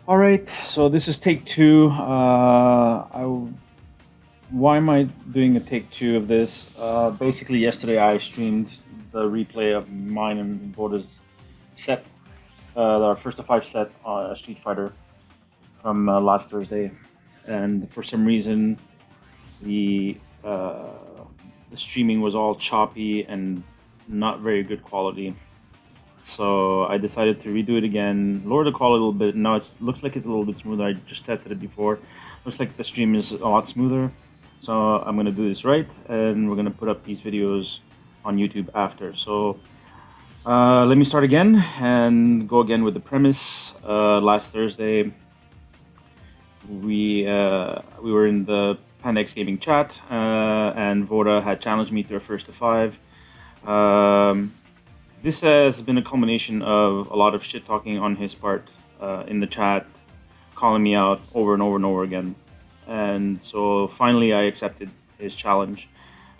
All right, so this is take two. Why am I doing a take two of this? Basically, yesterday I streamed the replay of mine and Voda's set, our first to five set on Street Fighter from last Thursday, and for some reason the streaming was all choppy and not very good quality. So I decided to redo it again, lower the quality a little bit. Now it looks like it's a little bit smoother. I just tested it before. Looks like the stream is a lot smoother. So I'm gonna do this right, and we're gonna put up these videos on YouTube after. So let me start again and go again with the premise. Last Thursday we were in the PxG Gaming chat, and Voda had challenged me to a first to five. This has been a culmination of a lot of shit talking on his part in the chat, calling me out over and over and over again. And so finally I accepted his challenge,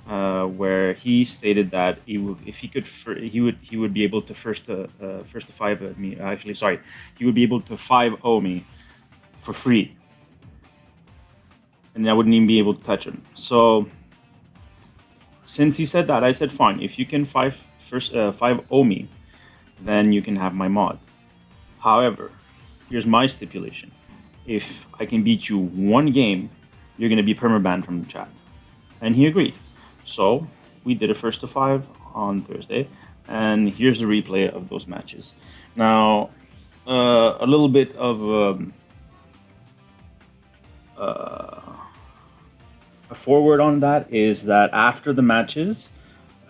where he stated that he would be able to first to five me. Actually, sorry, he would be able to 5-0 me for free, and I wouldn't even be able to touch him. So since he said that, I said fine. If you can 5-0 me, then you can have my mod. However, here's my stipulation. If I can beat you one game, you're going to be permabanned from the chat. And he agreed. So we did a first to five on Thursday, and here's the replay of those matches. Now, a little bit of a forward on that is that after the matches,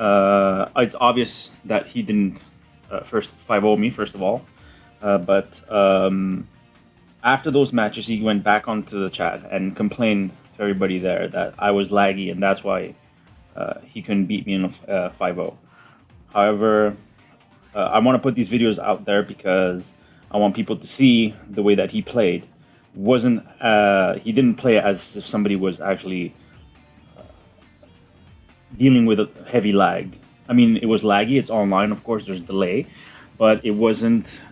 it's obvious that he didn't first 5-0 me, first of all, but after those matches he went back onto the chat and complained to everybody there that I was laggy, and that's why he couldn't beat me in a 5-0. However, I want to put these videos out there because I want people to see the way that he played. He didn't play as if somebody was actually dealing with a heavy lag. I mean, it was laggy, it's online, of course, there's delay, but it wasn't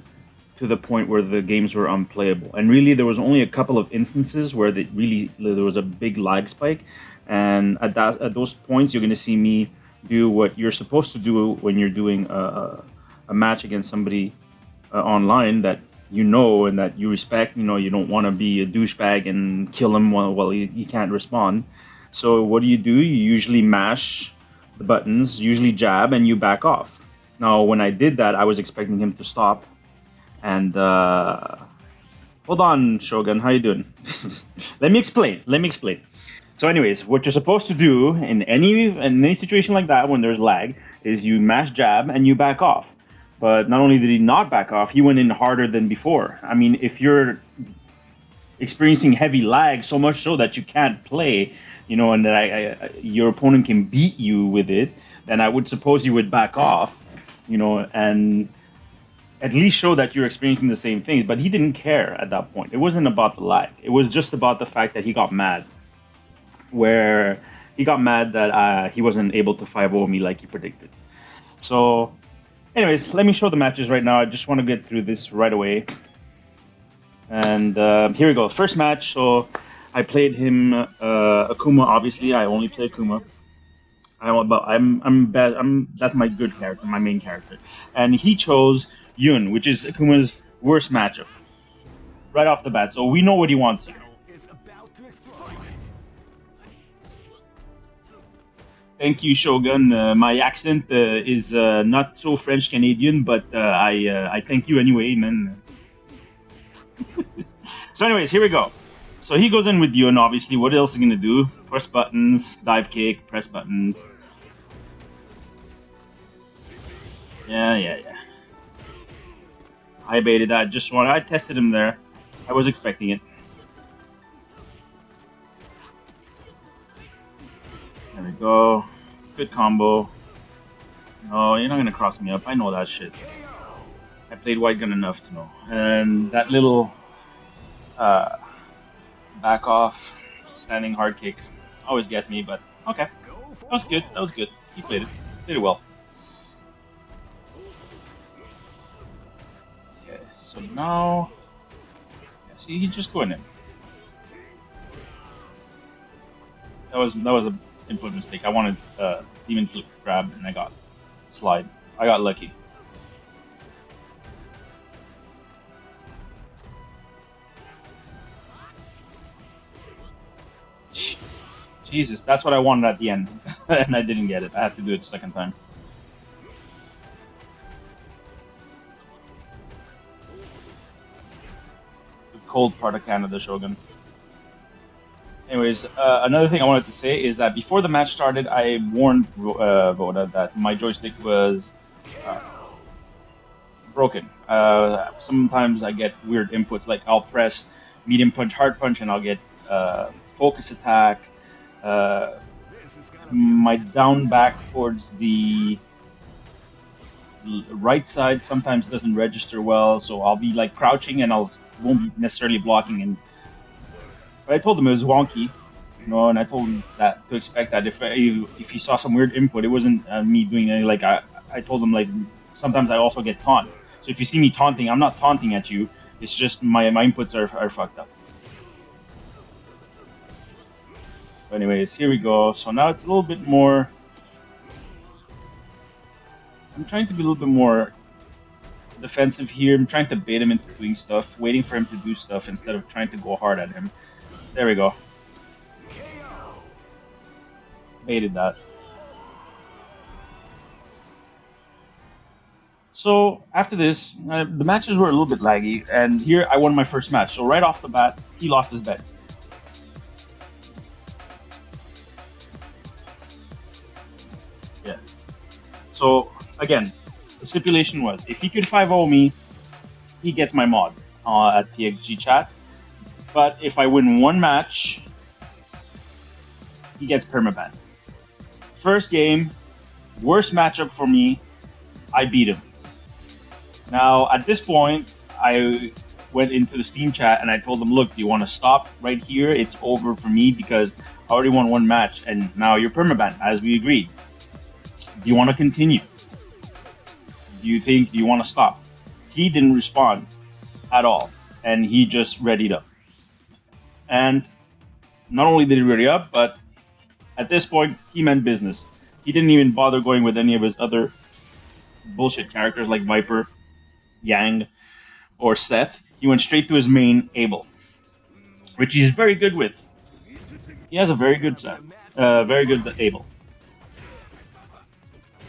to the point where the games were unplayable. And really, there was only a couple of instances where there was a big lag spike, and at those points, you're going to see me do what you're supposed to do when you're doing a match against somebody online that you know and that you respect. You know, you don't want to be a douchebag and kill him while he can't respond. So what do? You usually mash the buttons, usually jab, and you back off. Now, when I did that, I was expecting him to stop. And hold on, Shogun, how you doing? Let me explain. So anyways, what you're supposed to do in any situation like that when there's lag is you mash jab and you back off. But not only did he not back off, he went in harder than before. I mean, if you're experiencing heavy lag, so much so that you can't play, you know, and that your opponent can beat you with it, then I would suppose you would back off, you know, and at least show that you're experiencing the same things. But he didn't care at that point. It wasn't about the lag. It was just about the fact that he got mad. Where he got mad that he wasn't able to 5-0 me like he predicted. So anyways, let me show the matches right now. I just want to get through this right away. And here we go. First match. So I played him Akuma. Obviously, I only play Akuma. That's my good character, my main character. And he chose Yun, which is Akuma's worst matchup right off the bat. So we know what he wants here. Thank you, Shogun. My accent is not so French Canadian, but I thank you anyway, man. So anyways, here we go. So he goes in with Yun, obviously. What else is he going to do? Press buttons, dive kick, press buttons. Yeah. I baited that. I tested him there. I was expecting it. There we go. Good combo. No, you're not going to cross me up. I know that shit. I played White Gun enough to know. And that little back off, standing hard kick always gets me, but okay. That was good. He played it. Did it well. So now, See, he's just going in. That was an input mistake. I wanted demon flip grab and I got slide. I got lucky. Jesus, that's what I wanted at the end, and I didn't get it. I had to do it the second time. The cold part of Canada, Shogun. Anyways, another thing I wanted to say is that before the match started, I warned Voda that my joystick was broken. Sometimes I get weird inputs, like I'll press medium punch, hard punch, and I'll get focus attack. My down back towards the right side sometimes doesn't register well, so I'll be like crouching and won't be necessarily blocking. And but I told him it was wonky, you know, and I told him that to expect that if he saw some weird input, it wasn't me doing any like I told him like sometimes I also get taunt. So if you see me taunting, I'm not taunting at you. It's just my inputs are fucked up. So anyways, here we go. So now it's a little bit more... I'm trying to be a little bit more defensive here. I'm trying to bait him into doing stuff, waiting for him to do stuff instead of trying to go hard at him. There we go. Baited that. So after this, the matches were a little bit laggy, and here I won my first match. So right off the bat, he lost his bet. Yeah. So again, the stipulation was if he could 5-0 me, he gets my mod at PxG chat. But if I win one match, he gets permaban. First game, worst matchup for me, I beat him. Now at this point, I went into the Steam chat and I told him, look, do you want to stop right here? It's over for me because I already won one match and now you're permaban, as we agreed. Do you want to continue? Do you want to stop? He didn't respond at all, and he just readied up. And not only did he ready up, but at this point, he meant business. He didn't even bother going with any of his other bullshit characters like Viper, Yang, or Seth. He went straight to his main, Abel, which he's very good with. He has a very good set, very good Abel.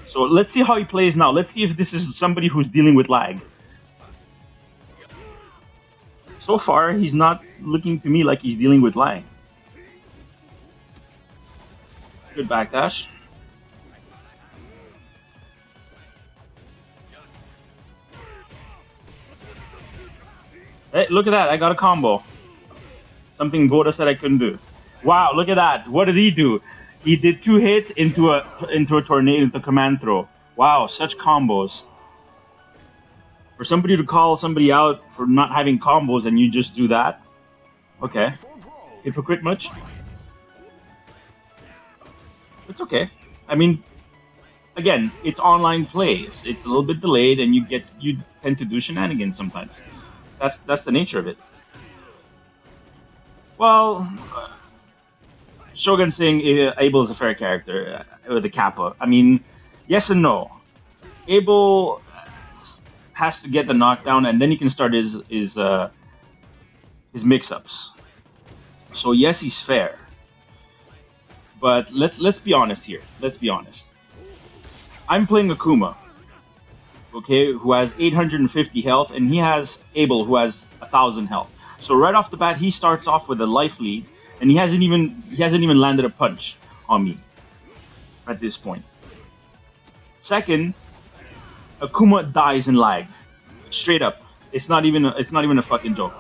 So let's see how he plays now. Let's see if this is somebody who's dealing with lag. So far, he's not looking to me like he's dealing with lag. Good backdash. Hey, look at that. I got a combo. Something Voda said I couldn't do. Wow, look at that. What did he do? He did 2 hits into a tornado, into command throw. Wow, such combos. For somebody to call somebody out for not having combos and you just do that? Okay. Hypocrite much? It's okay. I mean, again, it's online plays. It's a little bit delayed and you tend to do shenanigans sometimes. That's the nature of it. Well, Shogun saying Abel is a fair character with the Kappa. I mean, yes and no. Abel has to get the knockdown, and then he can start his mix-ups. So yes, he's fair. But let's be honest here. Let's be honest. I'm playing Akuma, okay, who has 850 health, and he has Abel, who has 1,000 health. So right off the bat, he starts off with a life lead, and he hasn't even landed a punch on me at this point. Second, Akuma dies in lag, straight up. It's not even a fucking joke.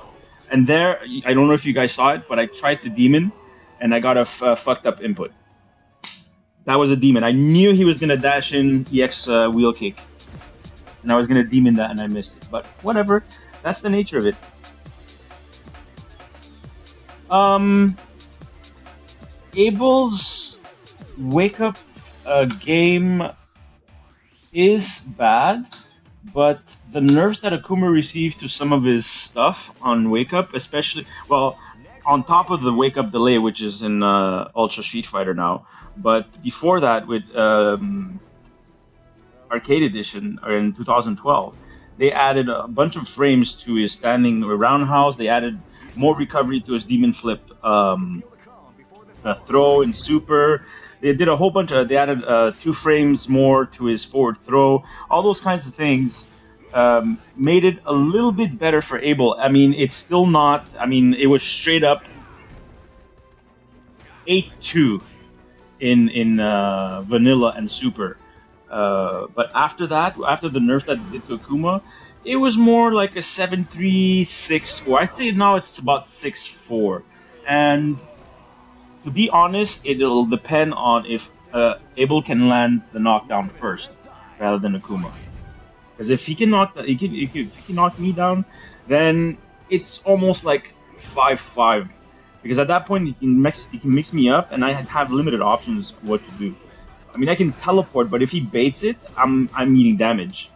And there, I don't know if you guys saw it, but I tried to demon, and I got a fucked up input. That was a demon. I knew he was gonna dash in EX wheel kick, and I was gonna demon that, and I missed it. But whatever, that's the nature of it. Abel's wake up game is bad, but the nerfs that Akuma received to some of his stuff on Wake Up, especially, well, on top of the Wake Up delay, which is in Ultra Street Fighter now, but before that, with Arcade Edition, or in 2012, they added a bunch of frames to his standing roundhouse. They added more recovery to his Demon Flip throw in Super. They did a whole bunch of. They added 2 frames more to his forward throw. All those kinds of things made it a little bit better for Abel. I mean, it's still not. I mean, it was straight up 8-2 in Vanilla and Super. But after that, after the nerf that did to Akuma, it was more like a 7-3, 6-4. I'd say now it's about 6-4. And to be honest, it'll depend on if Abel can land the knockdown first rather than Akuma. Because if he can knock if he can knock me down, then it's almost like 5-5. Because at that point he can mix me up, and I have limited options what to do. I mean, I can teleport, but if he baits it, I'm eating damage.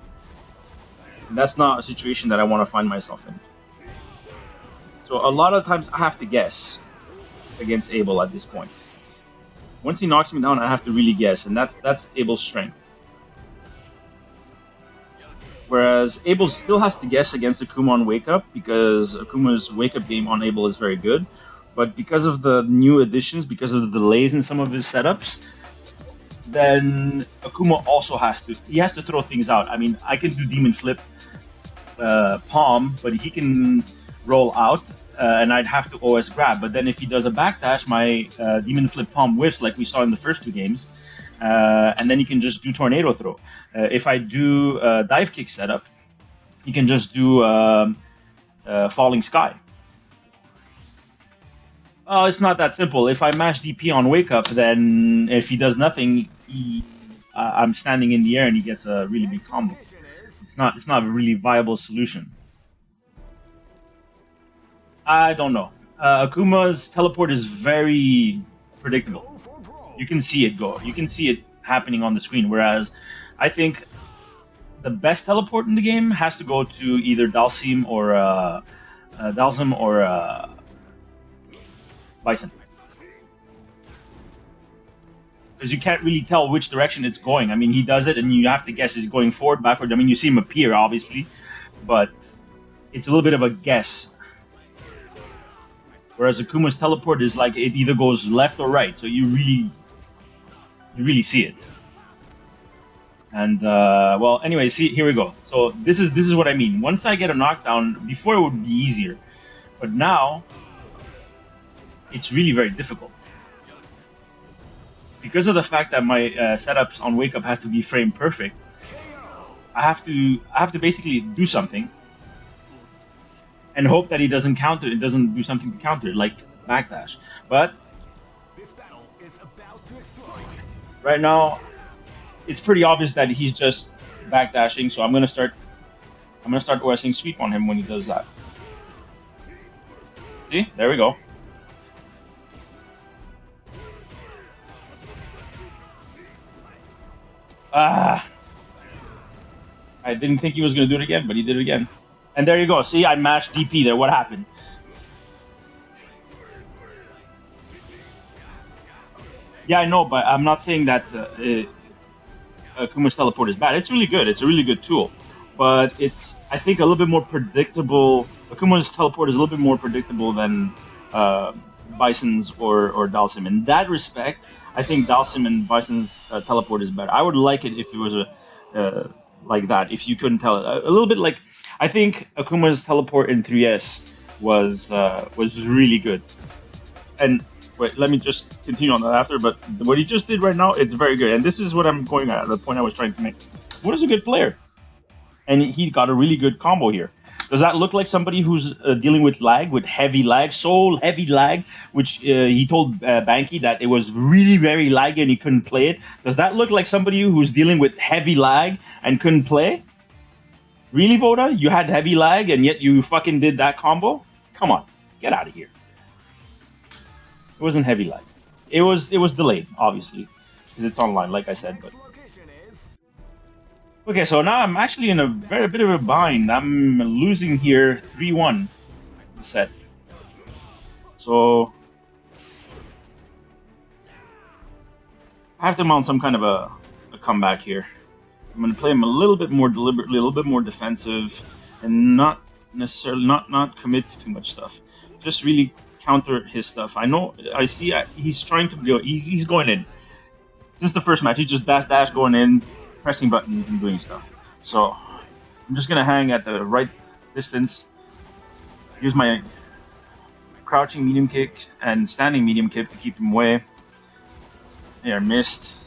And that's not a situation that I want to find myself in. So a lot of times I have to guess against Abel at this point. Once he knocks me down, I have to really guess, and that's Abel's strength. Whereas Abel still has to guess against Akuma on Wake Up, because Akuma's Wake Up game on Abel is very good. But because of the new additions, because of the delays in some of his setups, then Akuma also has to throw things out. I mean, I can do Demon Flip palm, but he can roll out, and I'd have to OS grab. But then if he does a backdash, my Demon Flip palm whiffs like we saw in the first 2 games, and then you can just do Tornado Throw. If I do Dive Kick setup, you can just do Falling Sky. Oh, it's not that simple. If I mash DP on Wake Up, then if he does nothing, I'm standing in the air and he gets a really big combo. It's not a really viable solution. I don't know. Akuma's teleport is very predictable. You can see it go. You can see it happening on the screen. Whereas I think the best teleport in the game has to go to either Dalsim or Bison. Because you can't really tell which direction it's going. I mean, he does it, and you have to guess is going forward, backward. I mean, you see him appear, obviously, but it's a little bit of a guess. Whereas Akuma's teleport is like it either goes left or right, so you really see it. And well, anyway, see, here we go. So this is what I mean. Once I get a knockdown, before it would be easier, but now it's really very difficult. Because of the fact that my setups on Wake Up has to be frame perfect, I have to basically do something and hope that he doesn't counter. It doesn't do something to counter it, like backdash. But right now, it's pretty obvious that he's just backdashing. So I'm gonna start OSing sweep on him when he does that. See, there we go. I didn't think he was going to do it again, but he did it again. And there you go. See, I mashed DP there. What happened? Yeah, I know, but I'm not saying that Akuma's teleport is bad. It's really good. It's a really good tool. But it's, I think, a little bit more predictable. Akuma's teleport is a little bit more predictable than Bison's or Dalsim. In that respect, I think Dalsim and Bison's teleport is better. I would like it if it was like that, if you couldn't tell it. A little bit like, I think Akuma's teleport in 3S was really good. And wait, let me just continue on that after, but what he just did right now, it's very good. And this is what I'm going at, the point I was trying to make. What is a good player? And he got a really good combo here. Does that look like somebody who's dealing with lag, with heavy lag, so heavy lag, which he told Banky that it was really very laggy and he couldn't play it? Does that look like somebody who's dealing with heavy lag and couldn't play? Really, Voda? You had heavy lag and yet you fucking did that combo? Come on, get out of here. It wasn't heavy lag. It was delayed, obviously, because it's online, like I said. But Okay, so now I'm actually in a very bit of a bind. I'm losing here 3-1 the set. So I have to mount some kind of a comeback here. I'm going to play him a little bit more deliberately, a little bit more defensive, and not necessarily not commit to too much stuff. Just really counter his stuff. I see he's trying to go. He's going in. Since the first match, he just dash going in, pressing buttons and doing stuff. So I'm just gonna hang at the right distance. Use my crouching medium kick and standing medium kick to keep him away. There, missed.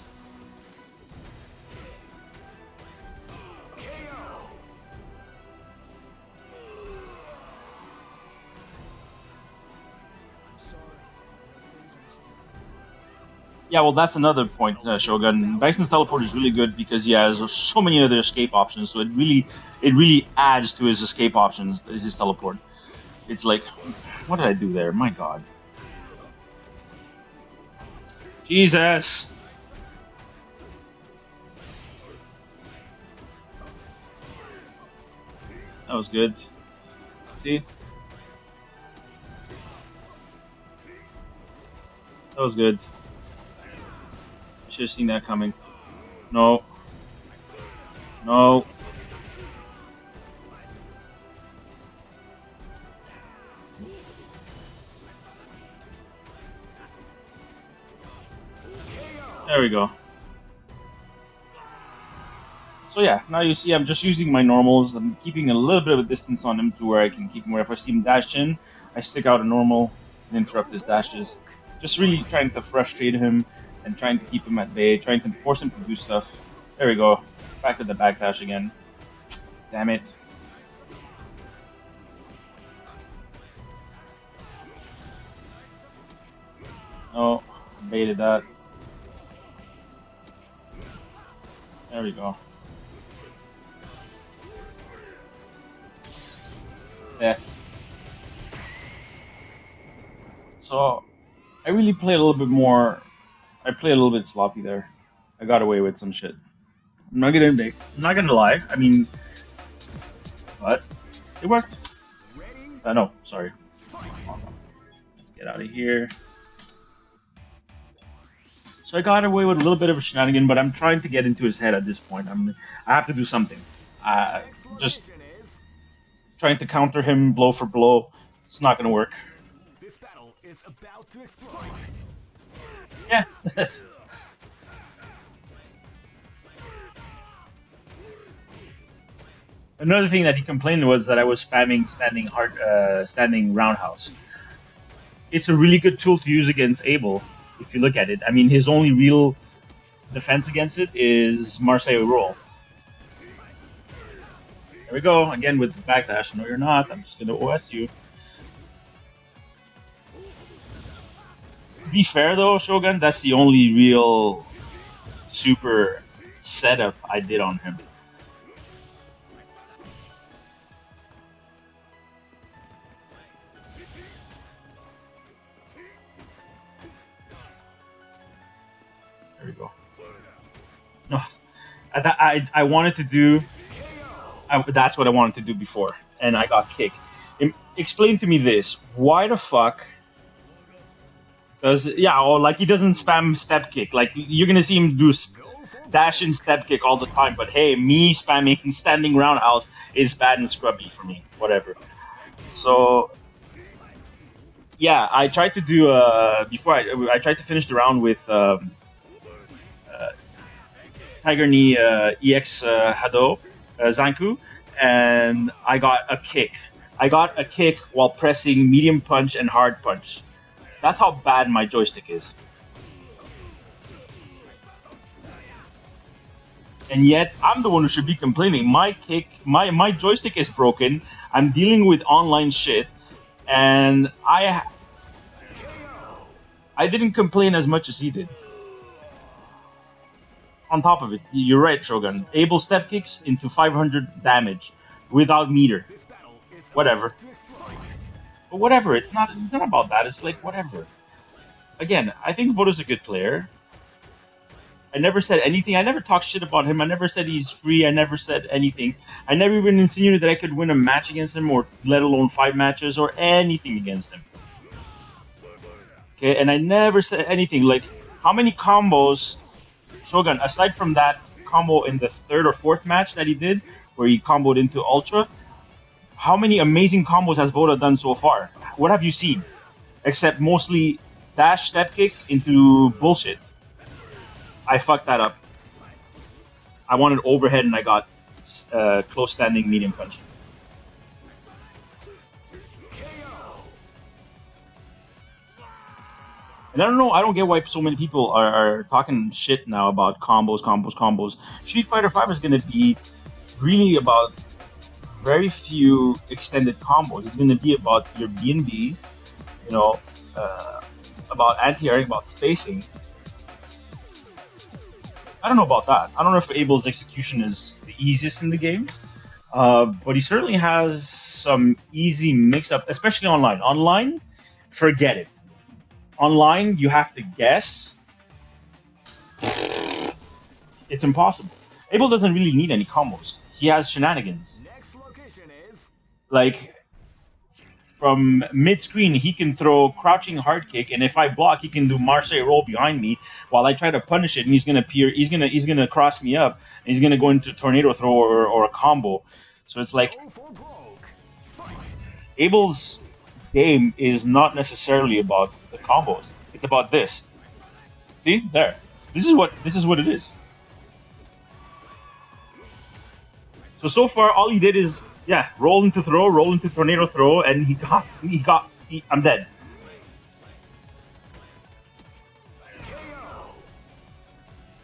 Yeah, well, that's another point, Shogun. Bison's teleport is really good because he has so many other escape options. So it really adds to his escape options. His teleport. It's like, what did I do there? My God. Jesus. That was good. See? That was good. Should have seen that coming. No. No. There we go. So yeah, now you see I'm just using my normals. I'm keeping a little bit of a distance on him to where I can keep him where if I see him dash in, I stick out a normal and interrupt his dashes. Just really trying to frustrate him and trying to keep him at bay, trying to force him to do stuff. There we go. Back to the backdash again. Damn it. Oh, baited that. There we go. Yeah. So, I really play a little bit more. I play a little bit sloppy there. I got away with some shit. I'm not gonna lie. I mean, but it worked. No, sorry. Let's get out of here. So I got away with a little bit of a shenanigan, but I'm trying to get into his head at this point. I have to do something. Just trying to counter him blow for blow. It's not gonna work. This battle is about to explode. Yeah. Another thing that he complained was that I was spamming standing roundhouse. It's a really good tool to use against Abel, if you look at it. I mean, his only real defense against it is Marseille roll. There we go, again with the backdash. No, you're not. I'm just gonna OS you. To be fair though, Shogun, that's the only real super setup I did on him. There we go. No, I wanted to do. That's what I wanted to do before, and I got kicked. Explain to me this: why the fuck does like he doesn't spam step kick? Like you're gonna see him do dash and step kick all the time, but hey, me spamming standing roundhouse is bad and scrubby for me. Whatever. So yeah, I tried to do before I tried to finish the round with. Tiger Knee EX Hado Zanku, and I got a kick. I got a kick while pressing medium punch and hard punch. That's how bad my joystick is. And yet, I'm the one who should be complaining. My joystick is broken. I'm dealing with online shit, and I didn't complain as much as he did. On top of it, you're right, Shogun. Able step kicks into 500 damage without meter. Whatever. But whatever, it's not about that. It's like whatever. Again, I think Voda's a good player. I never said anything. I never talked shit about him. I never said he's free. I never said anything. I never even insinuated that I could win a match against him, or let alone 5 matches or anything against him. Okay, and I never said anything. Like, how many combos, Shogun, aside from that combo in the 3rd or 4th match that he did, where he comboed into Ultra, how many amazing combos has Voda done so far? What have you seen? Except mostly dash step kick into bullshit. I fucked that up. I wanted overhead and I got close standing medium punch. And I don't know, I don't get why so many people are talking shit now about combos. Street Fighter 5 is going to be really about very few extended combos. It's going to be about your B&B, you know, about anti-airing, about spacing. I don't know about that. I don't know if Abel's execution is the easiest in the game, but he certainly has some easy mix-up, especially online. Online, forget it. Online, you have to guess. It's impossible. Abel doesn't really need any combos. He has shenanigans. Next location is Like, from mid-screen, he can throw crouching hard kick, and if I block, he can do Marseille roll behind me while I try to punish it, and he's gonna cross me up, and he's gonna go into tornado throw or a combo. So it's like Abel's game is not necessarily about the combos. It's about this. See there. This is what it is. So far, all he did is roll into tornado throw, and I'm dead.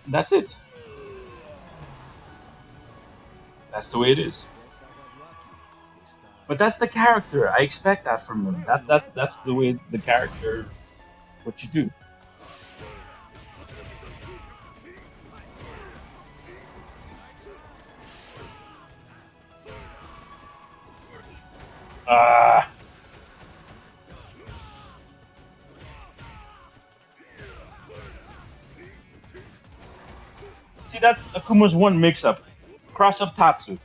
That's it. That's the way it is. But that's the character. I expect that from him. That's the way the character, what you do. See, that's Akuma's one mix-up. Cross-up Tatsu.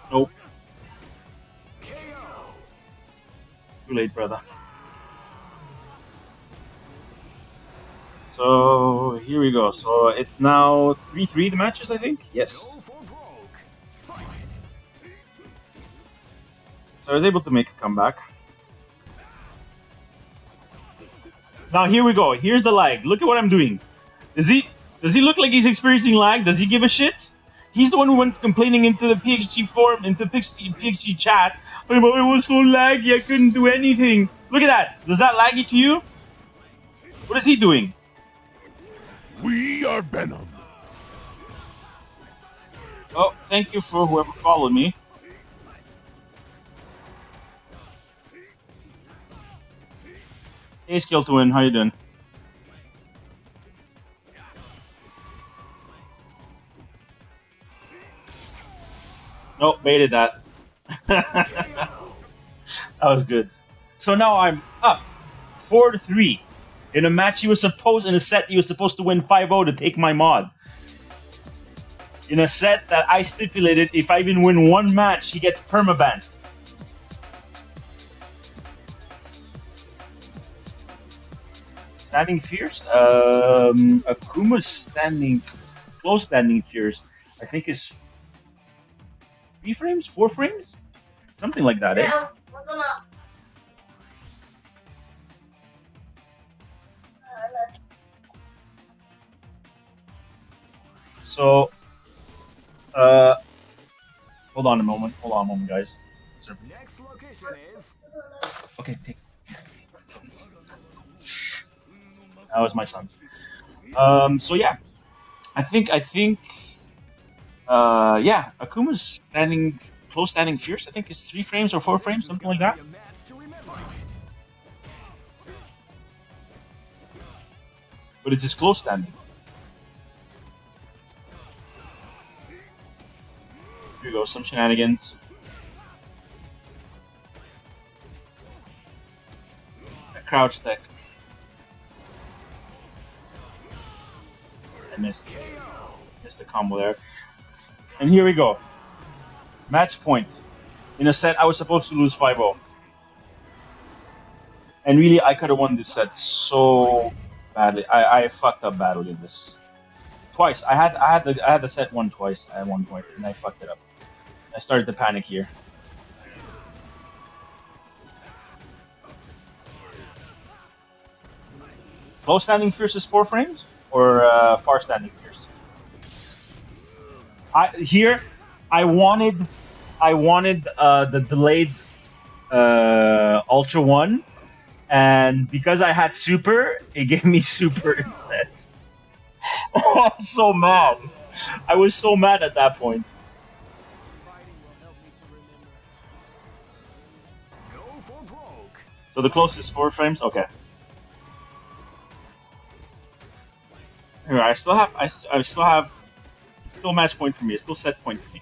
Nope. Too late, brother. So here we go. So it's now 3-3 the matches, I think? Yes. So I was able to make a comeback. Now here we go. Here's the lag. Look at what I'm doing. Does he look like he's experiencing lag? Does he give a shit? He's the one who went complaining into the PxG forum, into PxG chat. Oh, it was so laggy, I couldn't do anything. Look at that. Does that laggy to you? What is he doing? We are Venom. Oh, thank you for whoever followed me. Hey, Skill to Win, how you doing? Nope, baited that. That was good. So now I'm up 4-3 in a match he was supposed, in a set he was supposed to win 5-0 to take my mod. In a set that I stipulated, if I even win one match, he gets permaban. Standing fierce? Akuma's standing, close standing fierce, I think is 3 frames? 4 frames? Something like that, eh? So, hold on a moment, guys. Next location is Okay, take. That was my son. So yeah, I think, Akuma's standing, close standing fierce, I think is 3 frames or 4 frames, something like that. But it's his close standing. Here we go, some shenanigans. crouch tech. I missed the combo there. And here we go. Match point. In a set I was supposed to lose 5-0. And really I could have won this set so badly. I fucked up badly in this. Twice. I had the set won twice at one point and I fucked it up. I started to panic here. Close standing fierce is 4 frames? Or far standing fierce? I wanted the delayed Ultra 1, and because I had Super, it gave me Super instead. Oh, I'm so mad. I was so mad at that point. So the closest 4 frames? Okay. Anyway, I still have it's still match point for me. It's still set point for me.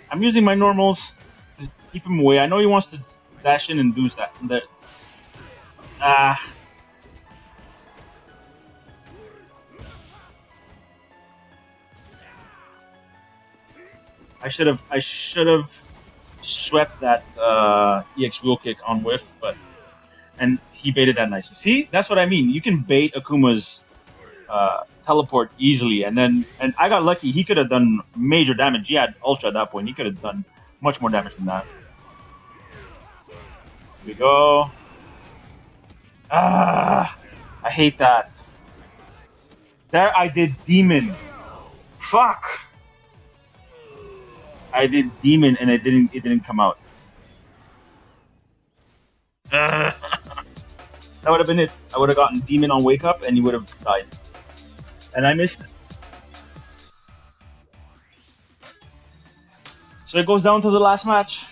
I'm using my normals to keep him away. I know he wants to dash in and do that. I should have swept that EX wheel kick on whiff, and he baited that nicely. See, that's what I mean. You can bait Akuma's teleport easily, and I got lucky. He could have done major damage. He had Ultra at that point. He could have done much more damage than that. Here we go. I hate that. There, I did Demon. Fuck. I did Demon, and it didn't come out. That would have been it. I would have gotten Demon on Wake Up, and he would have died. And I missed it. So it goes down to the last match.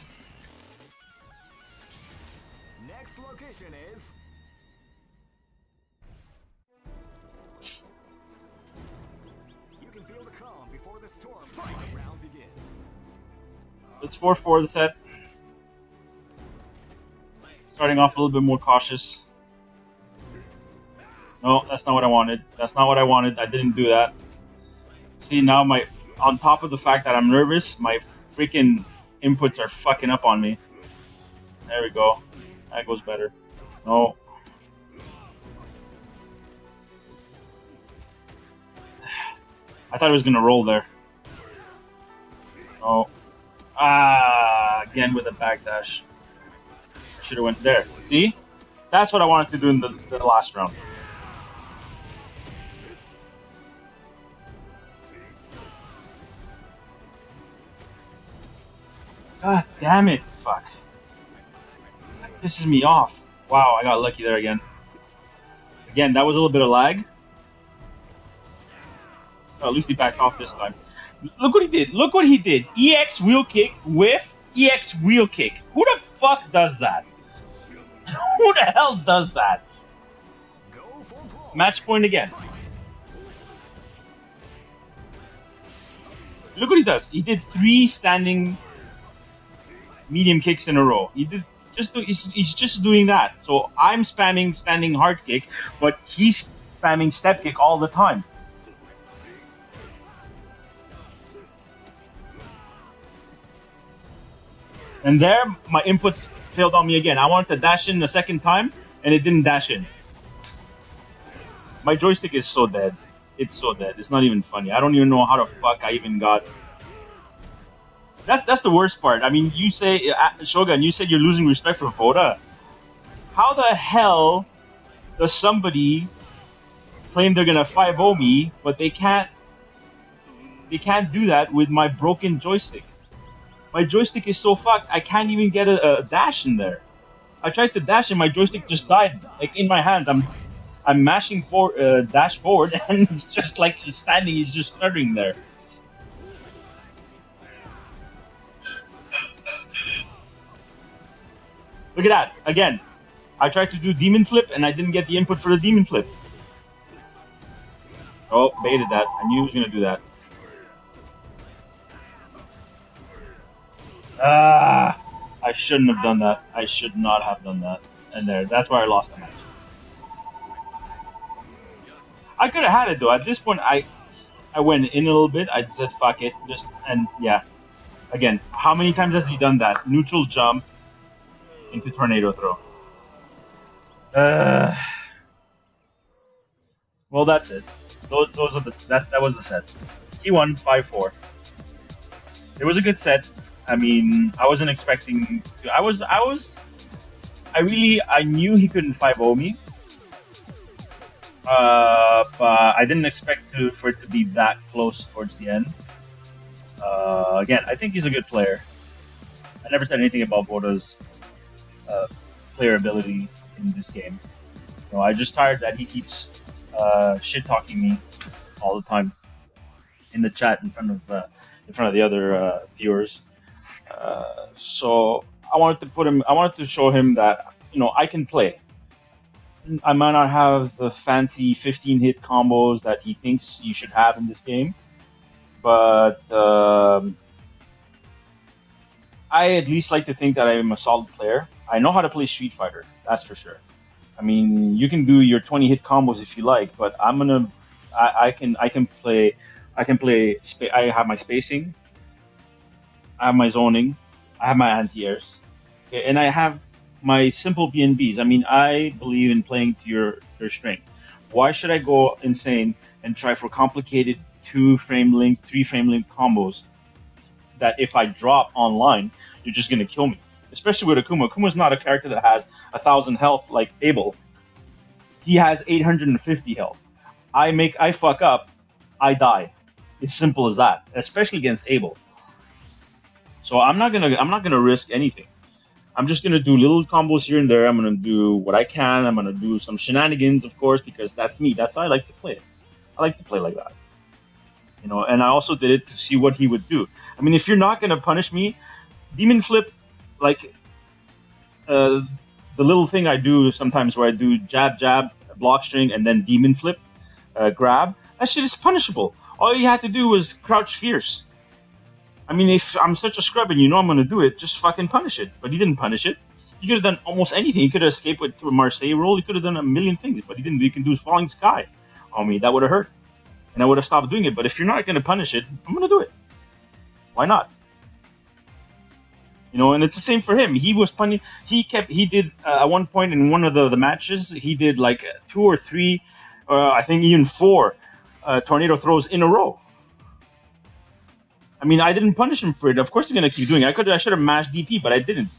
Next location is you can feel the calm before the storm. Fight round begins. So it's 4-4 the set. Starting off a little bit more cautious. No, that's not what I wanted. That's not what I wanted. I didn't do that. See, now on top of the fact that I'm nervous, my freaking inputs are fucking up on me. There we go. That goes better. No. I thought it was gonna roll there. Oh. Again with a backdash. Should have went there. See? That's what I wanted to do in the last round. God damn it. Fuck. That pisses me off. Wow, I got lucky there again. Again, that was a little bit of lag. Oh, at least he backed off this time. Look what he did. Look what he did. EX wheel kick with EX wheel kick. Who the fuck does that? Who the hell does that? Match point again. Look what he does. He did 3 standing medium kicks in a row. He's just doing that. So I'm spamming standing hard kick, but he's spamming step kick all the time. And there, my inputs failed on me again. I wanted to dash in the second time, and it didn't dash in. My joystick is so dead. It's so dead. It's not even funny. I don't even know how the fuck I even got... That's the worst part. I mean, you say, Shogun, you said you're losing respect for Voda. How the hell does somebody claim they're gonna 5-0 me, but they can't do that with my broken joystick? My joystick is so fucked, I can't even get a dash in there. I tried to dash and my joystick just died, like in my hands. I'm mashing dash forward, and it's just like he's standing, he's just stuttering there. Look at that, again. I tried to do demon flip and I didn't get the input for the demon flip. Oh, baited that. I knew he was gonna do that. I shouldn't have done that. I should not have done that. And that's why I lost the match. I could have had it though. At this point, I went in a little bit. I said fuck it, and yeah. Again, how many times has he done that? Neutral jump into tornado throw. Well, that's it. Those are that was the set. He won 5-4. It was a good set. I mean, I wasn't expecting. I knew he couldn't 5-0 me. But I didn't expect for it to be that close towards the end. Again, I think he's a good player. I never said anything about Voda's player ability in this game. I just tired that he keeps shit talking me all the time in the chat in front of the other viewers. So I wanted to show him that I can play. I might not have the fancy 15-hit combos that he thinks you should have in this game, but I at least like to think that I am a solid player. I know how to play Street Fighter, that's for sure. I mean, you can do your 20-hit combos if you like, but I can play. I have my spacing, I have my zoning, I have my anti-airs, okay, and I have my simple BNBs. I mean, I believe in playing to your strength. Why should I go insane and try for complicated 2-frame link, 3-frame link combos that if I drop online, you're just gonna kill me? Especially with Akuma. Akuma's not a character that has 1,000 health like Abel. He has 850 health. I fuck up, I die. It's simple as that. Especially against Abel. So I'm not gonna risk anything. I'm just gonna do little combos here and there. I'm gonna do what I can. I'm gonna do some shenanigans, of course, because that's me. That's how I like to play. I like to play like that. And I also did it to see what he would do. I mean, if you're not gonna punish me, Demon Flip, like the little thing I do sometimes where I do jab, block string, and then Demon Flip, grab, that shit is punishable. All you had to do was crouch fierce. I mean, if I'm such a scrub and I'm going to do it, just fucking punish it. But he didn't punish it. He could have done almost anything. He could have escaped with a Marseille roll. He could have done a million things, but he didn't. He can do his Falling Sky on me. That would have hurt. And I would have stopped doing it. But if you're not going to punish it, I'm going to do it. Why not? And it's the same for him. He was punishing. He did, at one point in one of the matches, he did like 2 or 3, I think even 4 tornado throws in a row. I mean, I didn't punish him for it. Of course he's going to keep doing it. I should have mashed DP, but I didn't.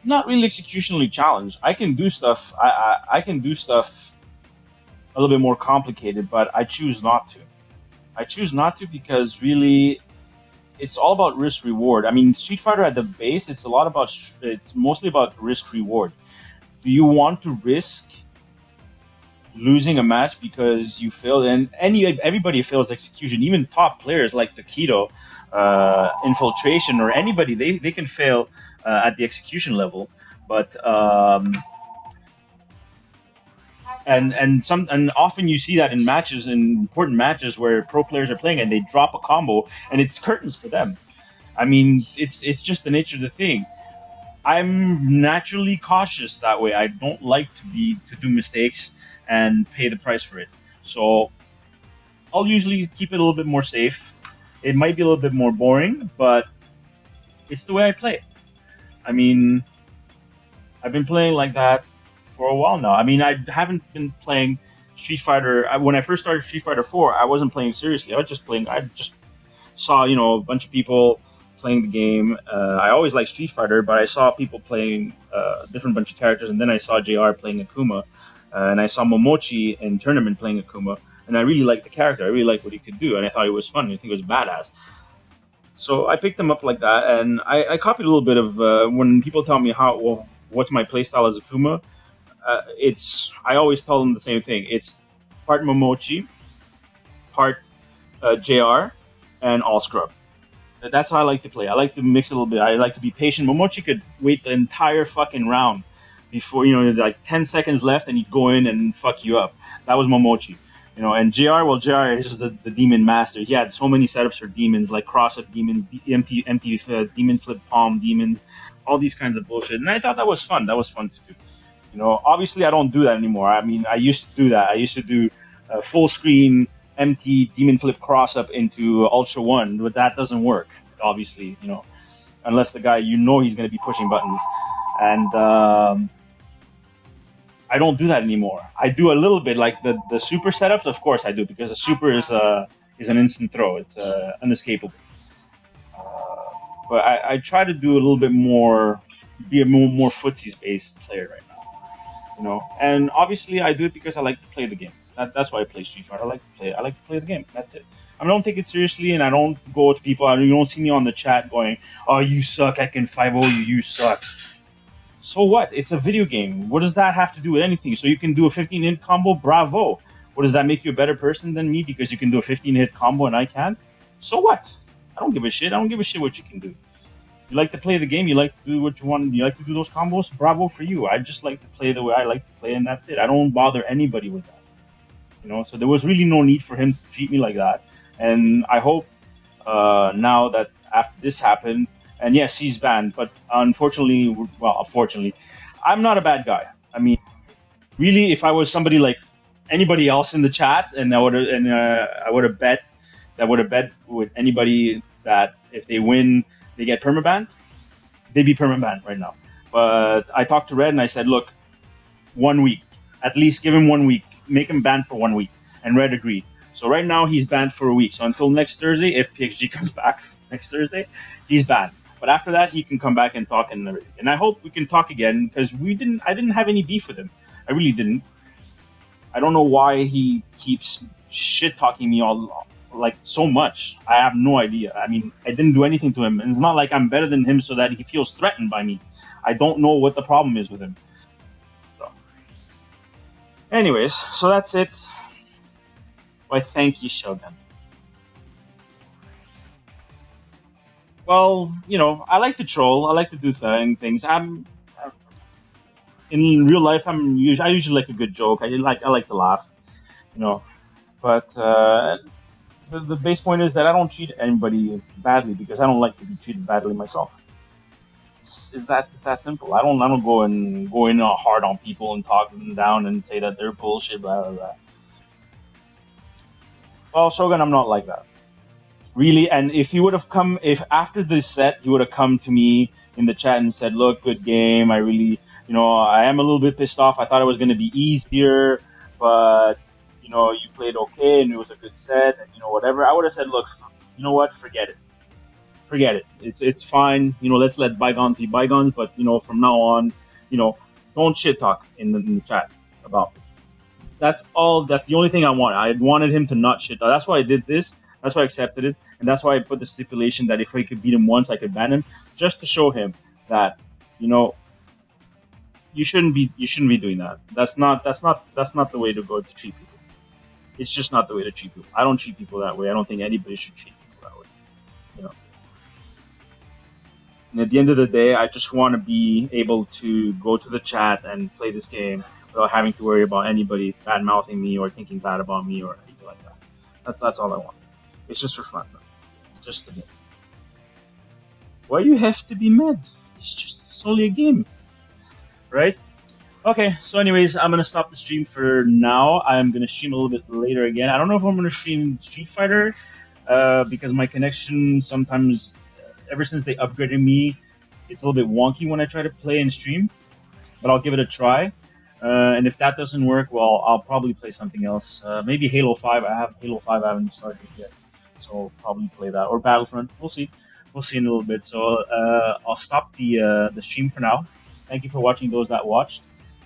Not really executionally challenged. I can do stuff. I can do stuff a little bit more complicated, but I choose not to. I choose not to because really, it's all about risk reward. I mean, Street Fighter at the base, it's mostly about risk reward. Do you want to risk losing a match because you failed? And everybody fails execution. Even top players like Takedo, Infiltration, or anybody, they can fail at the execution level. But and often you see that in matches, in important matches where pro players are playing and they drop a combo and it's curtains for them. I mean, it's just the nature of the thing. I'm naturally cautious that way. I don't like to do mistakes and pay the price for it. So I'll usually keep it a little bit more safe. It might be a little bit more boring, but it's the way I play. I mean, I've been playing like that for a while now. I mean, I haven't been playing Street Fighter. When I first started Street Fighter 4, I wasn't playing seriously. I just saw, a bunch of people playing the game. I always liked Street Fighter, but I saw people playing a different bunch of characters, and then I saw JR playing Akuma, and I saw Momochi in tournament playing Akuma, and I really liked the character. I really liked what he could do, and I thought he was fun. I think he was badass. So I picked him up like that, and I copied a little bit of when people tell me what's my playstyle as Akuma. I always tell them the same thing. It's part Momochi, part JR, and all scrub. That's how I like to play. I like to mix a little bit. I like to be patient. Momochi could wait the entire fucking round before, like 10 seconds left and he'd go in and fuck you up. That was Momochi. And JR, well, JR is just the demon master. He had so many setups for demons, like cross-up demon, empty demon flip palm demon, all these kinds of bullshit. And I thought that was fun. That was fun to do. Obviously I don't do that anymore. I mean, I used to do that. I used to do full screen empty demon flip cross up into Ultra 1, but that doesn't work, obviously, unless the guy, he's going to be pushing buttons. And I don't do that anymore. I do a little bit, like the super setups, of course I do, because the super is an instant throw. It's unescapable. But I try to do a little bit more, be a more footsies-based player right now. And obviously I do it because I like to play the game. That's why I play Street Fighter. I like to play the game. That's it. I don't take it seriously, and I don't go to people. You don't see me on the chat going, "Oh, you suck. I can 5-0 you. You suck." So what? It's a video game. What does that have to do with anything? So you can do a 15-hit combo. Bravo. What does that make you a better person than me because you can do a 15-hit combo and I can't? So what? I don't give a shit. I don't give a shit what you can do. You like to play the game. You like to do what you want. You like to do those combos. Bravo for you. I just like to play the way I like to play, and that's it. I don't bother anybody with that. So there was really no need for him to treat me like that. And I hope now that after this happened, and yes, he's banned, but unfortunately, I'm not a bad guy. I mean, really, if I was somebody like anybody else in the chat, and I would have bet with anybody that if they win, they get permabanned, they'd be permabanned right now. But I talked to Red and I said, look, 1 week, at least give him 1 week. Make him banned for 1 week, and Red agreed. So right now he's banned for a week. So until next Thursday, if PxG comes back next Thursday, he's banned. But after that, he can come back and talk and everything. And I hope we can talk again because I didn't have any beef with him. I really didn't. I don't know why he keeps shit talking me so much. I have no idea. I mean, I didn't do anything to him, and it's not like I'm better than him so that he feels threatened by me. I don't know what the problem is with him. Anyways, so that's it. Why, thank you, Shogun. Well, I like to troll. I like to do things. In real life, I usually like a good joke. I like to laugh, But the base point is that I don't treat anybody badly because I don't like to be treated badly myself. It's that simple. I don't go in hard on people and talk them down and say that they're bullshit, blah blah blah. Well, Shogun, I'm not like that, really. And if after this set he would have come to me in the chat and said, "Look, good game. I really, I am a little bit pissed off. I thought it was going to be easier, but you played okay and it was a good set, and whatever." I would have said, "Look, you know what? Forget it. It's fine. Let's let bygones be bygones. But from now on, don't shit talk in the chat about me." That's all. That's the only thing I wanted. I wanted him to not shit talk. That's why I did this. That's why I accepted it, and that's why I put the stipulation that if I could beat him once, I could ban him, just to show him that you shouldn't be doing that. That's not the way to go to treat people. It's just not the way to treat people. I don't treat people that way. I don't think anybody should treat people that way. And at the end of the day, I just want to be able to go to the chat and play this game without having to worry about anybody bad-mouthing me or thinking bad about me or anything like that. That's all I want. It's just for fun. It's just a game. Why you have to be mad? It's only a game, right? Okay, so anyways, I'm going to stop the stream for now. I'm going to stream a little bit later again. I don't know if I'm going to stream Street Fighter because my connection sometimes, ever since they upgraded me, it's a little bit wonky when I try to play and stream. But I'll give it a try. And if that doesn't work, well, I'll probably play something else. Maybe Halo 5. I have Halo 5. I haven't started yet. So I'll probably play that. Or Battlefront. We'll see. We'll see in a little bit. So I'll stop the stream for now. Thank you for watching, those that watched.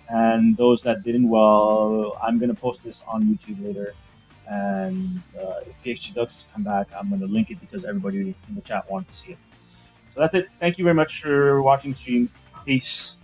And those that didn't, well, I'm going to post this on YouTube later. And if PxG does come back, I'm going to link it because everybody in the chat wanted to see it. So that's it. Thank you very much for watching the stream. Peace.